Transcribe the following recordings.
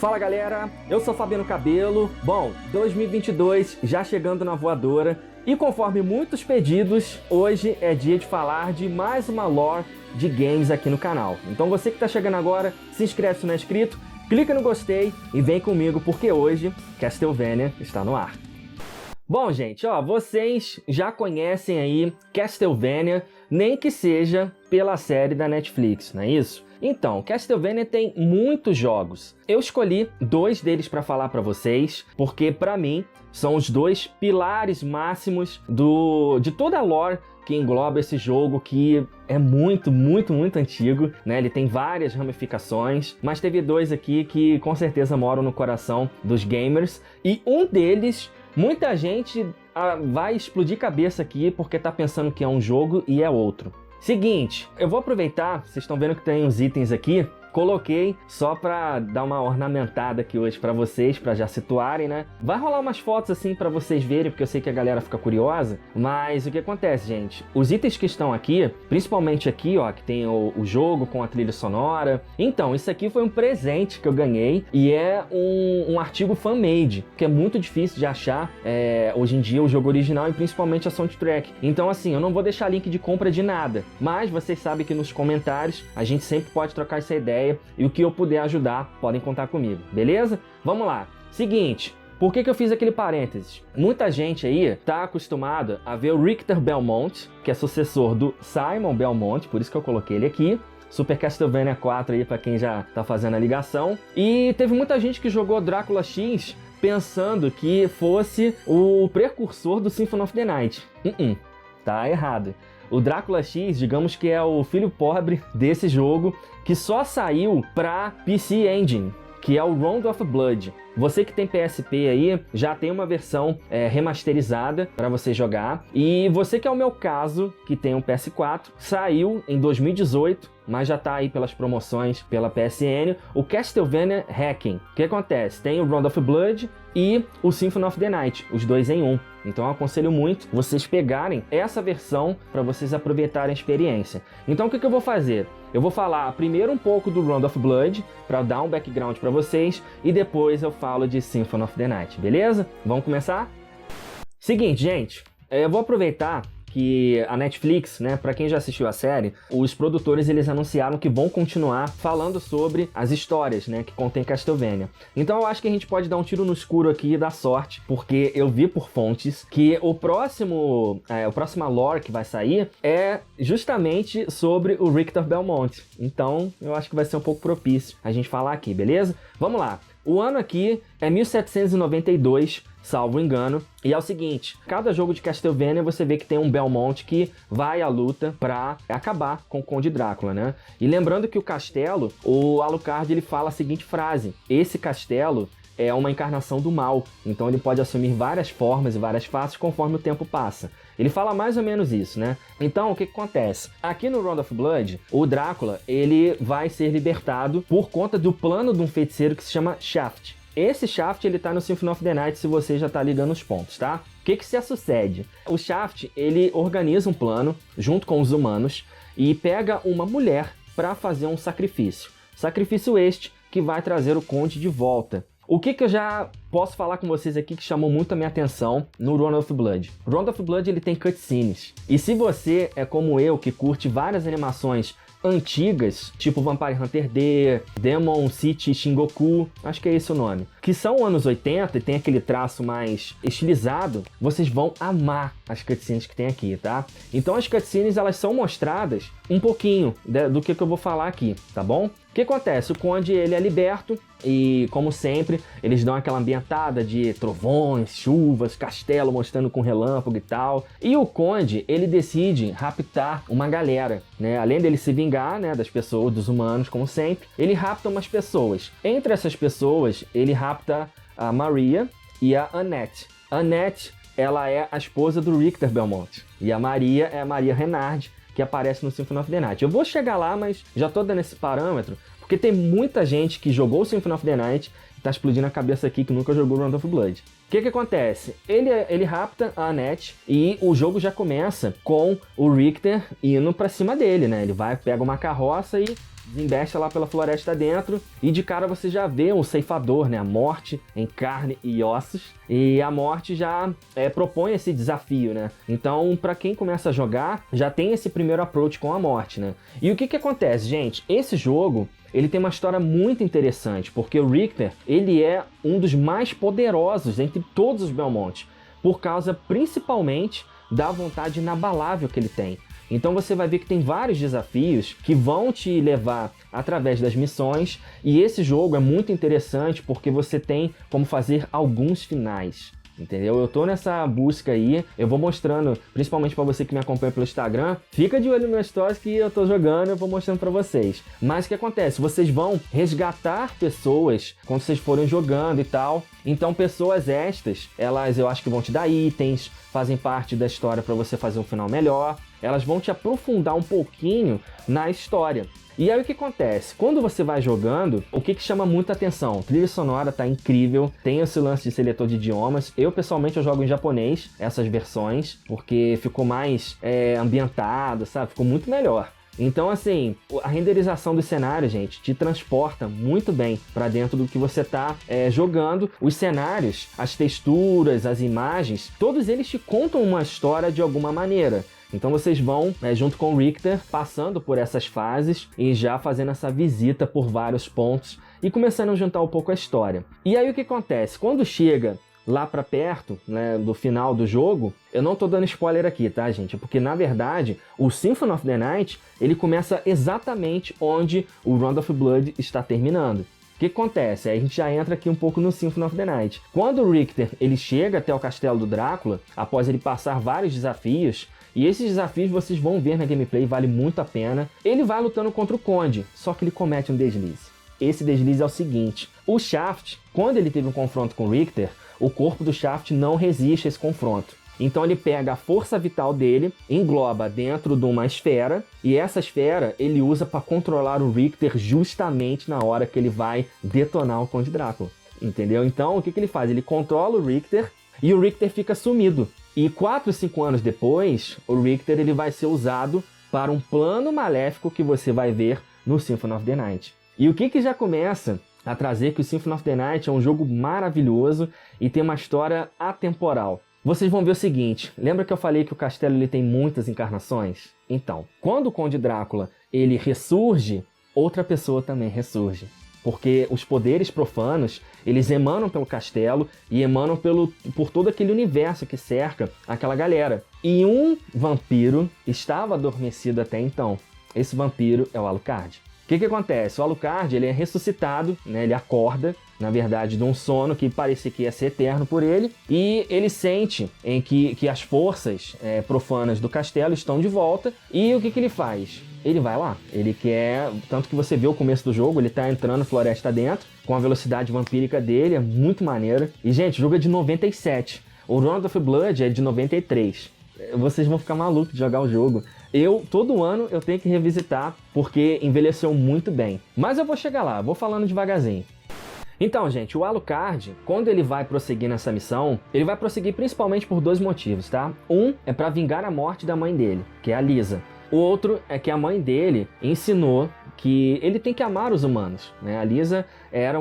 Fala galera, eu sou Fabiano Cabelo. Bom, 2022 já chegando na voadora e conforme muitos pedidos, hoje é dia de falar de mais uma lore de games aqui no canal. Então você que está chegando agora, se inscreve se não é inscrito, clica no gostei e vem comigo porque hoje Castlevania está no ar. Bom, gente, vocês já conhecem aí Castlevania, nem que seja pela série da Netflix, não é isso? Então, Castlevania tem muitos jogos. Eu escolhi 2 deles para falar para vocês, porque para mim são os 2 pilares máximos de toda a lore que engloba esse jogo, que é muito antigo, né? Ele tem várias ramificações, mas teve 2 aqui que com certeza moram no coração dos gamers, e um deles, muita gente vai explodir cabeça aqui porque tá pensando que é um jogo e é outro. Seguinte, eu vou aproveitar, vocês estão vendo que tem uns itens aqui, coloquei só pra dar uma ornamentada aqui hoje pra vocês, pra já situarem, né? Vai rolar umas fotos assim pra vocês verem, porque eu sei que a galera fica curiosa, mas o que acontece, gente? Os itens que estão aqui, principalmente aqui, ó, que tem o jogo com a trilha sonora. Então, isso aqui foi um presente que eu ganhei e é um artigo fan-made, que é muito difícil de achar hoje em dia o jogo original e principalmente a soundtrack. Então, assim, eu não vou deixar link de compra de nada, mas vocês sabem que nos comentários a gente sempre pode trocar essa ideia. E o que eu puder ajudar, podem contar comigo, beleza? Vamos lá. Seguinte, por que eu fiz aquele parênteses? Muita gente aí tá acostumada a ver o Richter Belmont, que é sucessor do Simon Belmont, por isso que eu coloquei ele aqui. Super Castlevania 4 aí pra quem já tá fazendo a ligação. E teve muita gente que jogou Drácula X pensando que fosse o precursor do Symphony of the Night. Tá errado. O Drácula X, digamos que é o filho pobre desse jogo, que só saiu para PC Engine, que é o Round of Blood. Você que tem PSP aí, já tem uma versão remasterizada para você jogar. E você que é o meu caso, que tem um PS4, saiu em 2018, mas já tá aí pelas promoções pela PSN, o Castlevania Hacking. O que acontece? Tem o Round of Blood e o Symphony of the Night, os 2 em 1. Então eu aconselho muito vocês pegarem essa versão para vocês aproveitarem a experiência. Então o que eu vou fazer? Eu vou falar primeiro um pouco do Round of Blood, para dar um background para vocês, e depois eu falo de Symphony of the Night, beleza? Vamos começar? Seguinte, gente, eu vou aproveitar que a Netflix, né, para quem já assistiu a série, os produtores eles anunciaram que vão continuar falando sobre as histórias, né, que contém Castlevania. Então eu acho que a gente pode dar um tiro no escuro aqui e dar sorte, porque eu vi por fontes que o próxima lore que vai sair é justamente sobre o Richter Belmont. Então eu acho que vai ser um pouco propício a gente falar aqui, beleza? Vamos lá. O ano aqui é 1792, salvo engano, e é o seguinte, cada jogo de Castlevania você vê que tem um Belmont que vai à luta pra acabar com o Conde Drácula, né? E lembrando que o castelo, o Alucard ele fala a seguinte frase: esse castelo é uma encarnação do mal, então ele pode assumir várias formas e várias faces conforme o tempo passa. Ele fala mais ou menos isso, né? Então, o que acontece? Aqui no Round of Blood, o Drácula, ele vai ser libertado por conta do plano de um feiticeiro que se chama Shaft. Esse Shaft, ele tá no Symphony of the Night, se você já tá ligando os pontos, tá? O que se sucede? O Shaft, ele organiza um plano, junto com os humanos, e pega uma mulher para fazer um sacrifício. Sacrifício este que vai trazer o Conde de volta. O que eu já posso falar com vocês aqui que chamou muito a minha atenção no Round of Blood? O Round of Blood ele tem cutscenes. E se você é como eu, que curte várias animações antigas, tipo Vampire Hunter D, Demon City Shingoku, acho que é esse o nome, que são anos 80 e tem aquele traço mais estilizado, vocês vão amar as cutscenes que tem aqui, tá? Então as cutscenes elas são mostradas um pouquinho do que eu vou falar aqui, tá bom? O que acontece? O Conde ele é liberto e, como sempre, eles dão aquela ambientada de trovões, chuvas, castelo mostrando com relâmpago e tal. E o Conde, ele decide raptar uma galera, né? Além dele se vingar, né, das pessoas, dos humanos, como sempre, ele rapta umas pessoas. Entre essas pessoas, ele rapta a Maria e a Annette. Annette, ela é a esposa do Richter Belmont. E a Maria é a Maria Renard, que aparece no Symphony of the Night. Eu vou chegar lá, mas já tô dando esse parâmetro, porque tem muita gente que jogou o Symphony of the Night e tá explodindo a cabeça aqui que nunca jogou Round of Blood. O que acontece? Ele rapta a Annette e o jogo já começa com o Richter indo pra cima dele, né? Ele vai, pega uma carroça e desembesta lá pela floresta dentro e de cara você já vê um ceifador, né? A morte em carne e ossos. E a morte já propõe esse desafio, né? Então, para quem começa a jogar, já tem esse primeiro approach com a morte, né? E o que acontece, gente? Esse jogo, ele tem uma história muito interessante, porque o Richter, ele é um dos mais poderosos entre todos os Belmont, por causa principalmente da vontade inabalável que ele tem. Então você vai ver que tem vários desafios que vão te levar através das missões, e esse jogo é muito interessante porque você tem como fazer alguns finais. Entendeu? Eu tô nessa busca aí, eu vou mostrando, principalmente para você que me acompanha pelo Instagram, fica de olho nos meus stories que eu tô jogando, eu vou mostrando para vocês. Mas o que acontece? Vocês vão resgatar pessoas quando vocês forem jogando e tal. Então pessoas estas, elas eu acho que vão te dar itens, fazem parte da história para você fazer um final melhor. Elas vão te aprofundar um pouquinho na história. E aí o que acontece? Quando você vai jogando, o que chama muita atenção? A trilha sonora tá incrível, tem esse lance de seletor de idiomas. Eu pessoalmente eu jogo em japonês, essas versões, porque ficou mais ambientado, sabe? Ficou muito melhor. Então assim, a renderização do cenário, gente, te transporta muito bem para dentro do que você tá jogando. Os cenários, as texturas, as imagens, todos eles te contam uma história de alguma maneira. Então vocês vão, junto com o Richter, passando por essas fases e já fazendo essa visita por vários pontos e começando a juntar um pouco a história. E aí o que acontece? Quando chega lá pra perto, né, do final do jogo, eu não tô dando spoiler aqui, tá, gente? Porque, na verdade, o Symphony of the Night, ele começa exatamente onde o Round of Blood está terminando. O que acontece? Aí a gente já entra aqui um pouco no Symphony of the Night. Quando o Richter ele chega até o castelo do Drácula, após ele passar vários desafios, e esses desafios vocês vão ver na gameplay, vale muito a pena. Ele vai lutando contra o Conde, só que ele comete um deslize. Esse deslize é o seguinte: o Shaft, quando ele teve um confronto com o Richter, o corpo do Shaft não resiste a esse confronto. Então ele pega a força vital dele, engloba dentro de uma esfera, e essa esfera ele usa para controlar o Richter justamente na hora que ele vai detonar o Conde Drácula. Entendeu? Então o que ele faz? Ele controla o Richter e o Richter fica sumido. E 4 ou 5 anos depois, o Richter ele vai ser usado para um plano maléfico que você vai ver no Symphony of the Night. E o que já começa a trazer que o Symphony of the Night é um jogo maravilhoso e tem uma história atemporal. Vocês vão ver o seguinte, lembra que eu falei que o castelo ele tem muitas encarnações? Então, quando o Conde Drácula ele ressurge, outra pessoa também ressurge. Porque os poderes profanos, eles emanam pelo castelo e emanam por todo aquele universo que cerca aquela galera. E um vampiro estava adormecido até então. Esse vampiro é o Alucard. O que acontece? O Alucard ele é ressuscitado, né? Ele acorda, na verdade, de um sono que parecia que ia ser eterno por ele, e ele sente em que as forças profanas do castelo estão de volta, e o que ele faz? Ele vai lá, ele quer, tanto que você vê o começo do jogo, ele tá entrando floresta dentro, com a velocidade vampírica dele, é muito maneiro. E gente, o jogo é de 97, o Round of Blood é de 93. Vocês vão ficar malucos de jogar o jogo. Todo ano eu tenho que revisitar, porque envelheceu muito bem. Mas eu vou chegar lá, vou falando devagarzinho. Então, gente, o Alucard, quando ele vai prosseguir nessa missão, ele vai prosseguir principalmente por 2 motivos, tá? Um é para vingar a morte da mãe dele, que é a Lisa. O outro é que a mãe dele ensinou que ele tem que amar os humanos, né? A Lisa era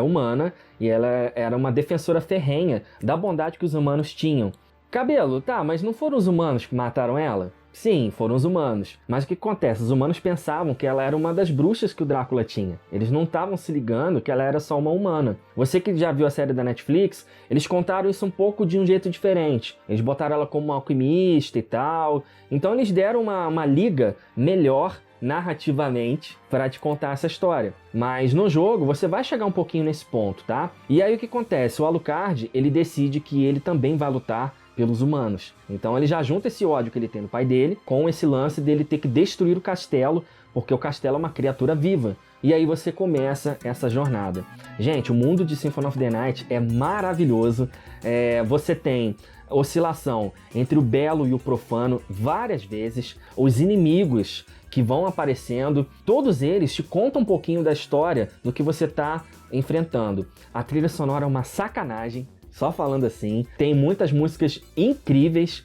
humana e ela era uma defensora ferrenha da bondade que os humanos tinham. Cabelo, tá, mas não foram os humanos que mataram ela? Sim, foram os humanos. Mas o que acontece? Os humanos pensavam que ela era uma das bruxas que o Drácula tinha. Eles não estavam se ligando que ela era só uma humana. Você que já viu a série da Netflix, eles contaram isso um pouco de um jeito diferente. Eles botaram ela como uma alquimista e tal. Então eles deram uma liga melhor narrativamente para te contar essa história. Mas no jogo você vai chegar um pouquinho nesse ponto, tá? E aí o que acontece? O Alucard, ele decide que ele também vai lutar pelos humanos. Então ele já junta esse ódio que ele tem no pai dele com esse lance dele ter que destruir o castelo, porque o castelo é uma criatura viva. E aí você começa essa jornada. Gente, o mundo de Symphony of the Night é maravilhoso. Você tem oscilação entre o belo e o profano várias vezes. Os inimigos que vão aparecendo, todos eles te contam um pouquinho da história do que você está enfrentando. A trilha sonora é uma sacanagem. só falando assim. Tem muitas músicas incríveis,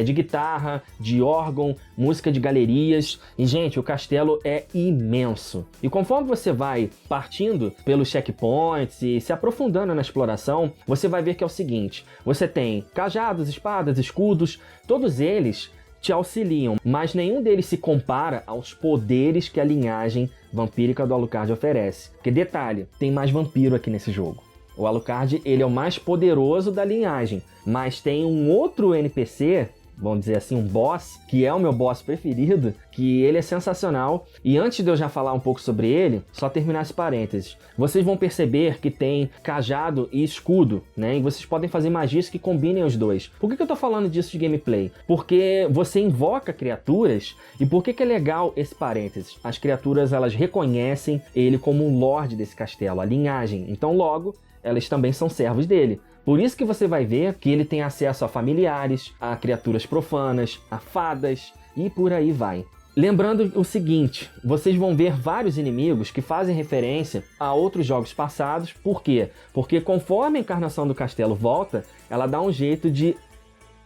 de guitarra, de órgão, música de galerias. E, gente, o castelo é imenso. E conforme você vai partindo pelos checkpoints e se aprofundando na exploração, você vai ver que é o seguinte: você tem cajados, espadas, escudos, todos eles te auxiliam, mas nenhum deles se compara aos poderes que a linhagem vampírica do Alucard oferece. Porque, detalhe, tem mais vampiro aqui nesse jogo. O Alucard, ele é o mais poderoso da linhagem, mas tem um outro NPC, vamos dizer assim, um boss, que é o meu boss preferido, que ele é sensacional. E antes de eu já falar um pouco sobre ele, só terminar esse parênteses. Vocês vão perceber que tem cajado e escudo, né? E vocês podem fazer magias que combinem os dois. Por que eu tô falando disso de gameplay? Porque você invoca criaturas, e por que é legal esse parênteses? As criaturas, elas reconhecem ele como um lorde desse castelo, a linhagem. Então, logo, elas também são servos dele. Por isso que você vai ver que ele tem acesso a familiares, a criaturas profanas, a fadas e por aí vai. Lembrando o seguinte, vocês vão ver vários inimigos que fazem referência a outros jogos passados. Por quê? Porque conforme a encarnação do castelo volta, ela dá um jeito de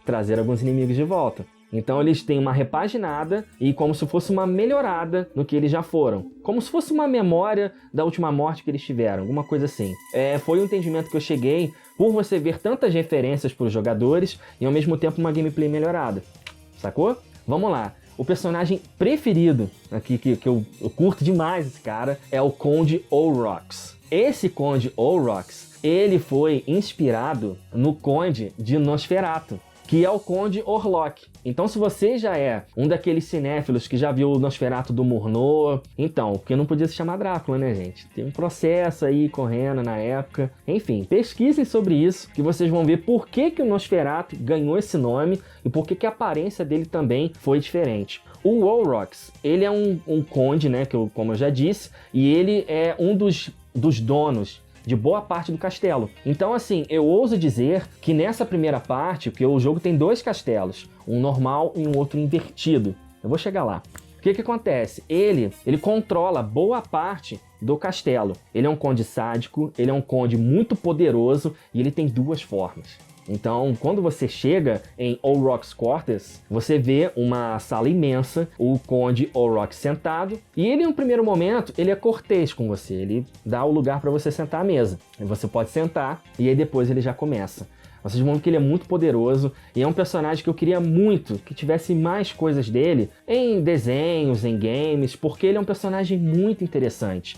trazer alguns inimigos de volta. Então eles têm uma repaginada e como se fosse uma melhorada no que eles já foram. Como se fosse uma memória da última morte que eles tiveram, alguma coisa assim. Foi o entendimento que eu cheguei por você ver tantas referências para os jogadores e ao mesmo tempo uma gameplay melhorada. Sacou? Vamos lá. O personagem preferido aqui, que eu curto demais esse cara, é o Conde Olrox. Esse Conde Olrox, ele foi inspirado no Conde de Nosferatu, que é o Conde Orlok. Então, se você já é um daqueles cinéfilos que já viu o Nosferatu do Murnau, então, porque não podia se chamar Drácula, né, gente? Tem um processo aí correndo na época. Enfim, pesquisem sobre isso, que vocês vão ver por que o Nosferatu ganhou esse nome e por que a aparência dele também foi diferente. O Olrox, ele é um conde, né, como eu já disse, e ele é um dos donos de boa parte do castelo. Então, assim, eu ouso dizer que nessa primeira parte, porque o jogo tem dois castelos, um normal e um outro invertido. Eu vou chegar lá. O que acontece? Ele controla boa parte do castelo. Ele é um conde sádico, ele é um conde muito poderoso e ele tem duas formas. Então, quando você chega em Olrox Quarters, você vê uma sala imensa, o Conde Olrox sentado, e ele, no primeiro momento, ele é cortês com você, ele dá o lugar para você sentar à mesa. E você pode sentar, e aí depois ele já começa. Vocês vão ver que ele é muito poderoso, e é um personagem que eu queria muito que tivesse mais coisas dele em desenhos, em games, porque ele é um personagem muito interessante.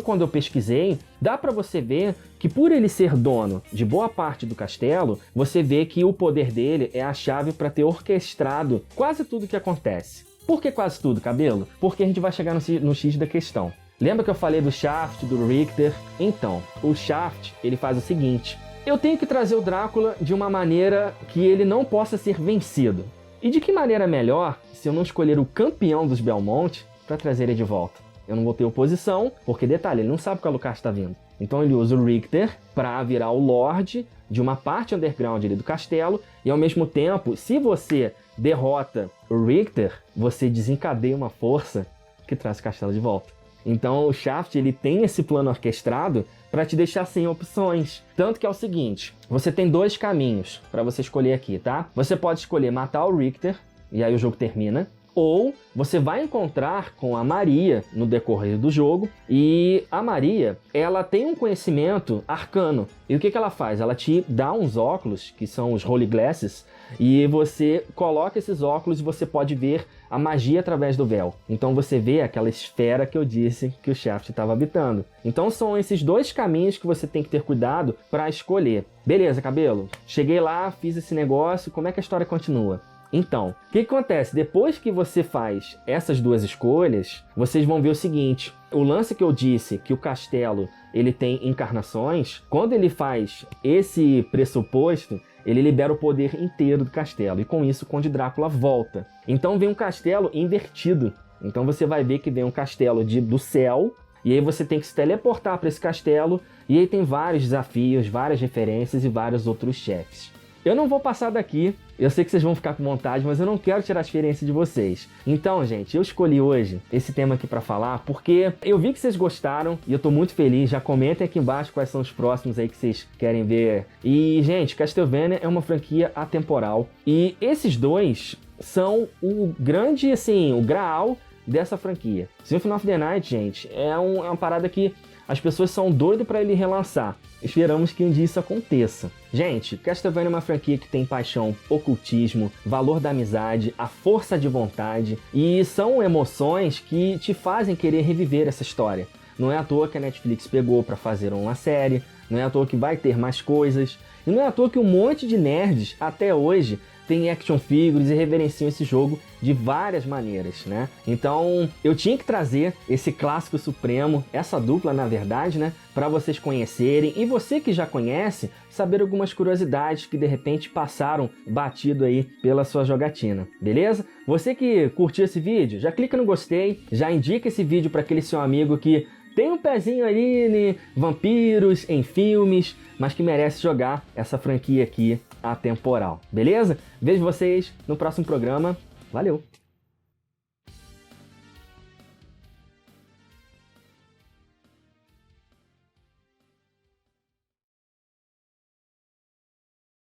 Quando eu pesquisei, dá para você ver que por ele ser dono de boa parte do castelo, você vê que o poder dele é a chave para ter orquestrado quase tudo que acontece. Por que quase tudo, cabelo? Porque a gente vai chegar no X da questão. Lembra que eu falei do Shaft, do Richter? Então, o Shaft, ele faz o seguinte: eu tenho que trazer o Drácula de uma maneira que ele não possa ser vencido. E de que maneira melhor se eu não escolher o campeão dos Belmont para trazer ele de volta? Eu não vou ter oposição, porque, detalhe, ele não sabe que o Alucard está vindo. Então ele usa o Richter para virar o Lorde de uma parte underground ali do castelo, e ao mesmo tempo, se você derrota o Richter, você desencadeia uma força que traz o castelo de volta. Então o Shaft, ele tem esse plano orquestrado para te deixar sem opções. Tanto que é o seguinte, você tem dois caminhos para você escolher aqui, tá? Você pode escolher matar o Richter, e aí o jogo termina. Ou você vai encontrar com a Maria no decorrer do jogo, e a Maria, ela tem um conhecimento arcano. E o que ela faz? Ela te dá uns óculos, que são os Holy Glasses, e você coloca esses óculos e você pode ver a magia através do véu. Então você vê aquela esfera que eu disse que o Shaft estava habitando. Então são esses dois caminhos que você tem que ter cuidado para escolher. Beleza, cabelo? Cheguei lá, fiz esse negócio, como é que a história continua? Então, o que acontece? Depois que você faz essas duas escolhas, vocês vão ver o seguinte: o lance que eu disse que o castelo ele tem encarnações, quando ele faz esse pressuposto, ele libera o poder inteiro do castelo, e com isso o Conde Drácula volta. Então vem um castelo invertido. Então você vai ver que vem um castelo do céu, e aí você tem que se teleportar para esse castelo, e aí tem vários desafios, várias referências e vários outros chefes. eu não vou passar daqui. Eu sei que vocês vão ficar com vontade, mas eu não quero tirar a experiência de vocês. Então, gente, eu escolhi hoje esse tema aqui pra falar porque eu vi que vocês gostaram e eu tô muito feliz. Já comentem aqui embaixo quais são os próximos aí que vocês querem ver. E, gente, Castlevania é uma franquia atemporal e esses dois são o grande, assim, o graal dessa franquia. Symphony of the Night, gente, é uma parada que as pessoas são doidas para ele relançar. Esperamos que um dia isso aconteça. Gente, Castlevania é uma franquia que tem paixão, ocultismo, valor da amizade, a força de vontade, e são emoções que te fazem querer reviver essa história. Não é à toa que a Netflix pegou para fazer uma série, não é à toa que vai ter mais coisas, e não é à toa que um monte de nerds até hoje tem action figures e reverenciam esse jogo de várias maneiras, né? Então, eu tinha que trazer esse clássico supremo, essa dupla, na verdade, né? Para vocês conhecerem e você que já conhece, saber algumas curiosidades que de repente passaram batido aí pela sua jogatina, beleza? Você que curtiu esse vídeo, já clica no gostei, já indica esse vídeo para aquele seu amigo que tem um pezinho aí em vampiros, em filmes, mas que merece jogar essa franquia aqui atemporal, beleza? Vejo vocês no próximo programa. Valeu!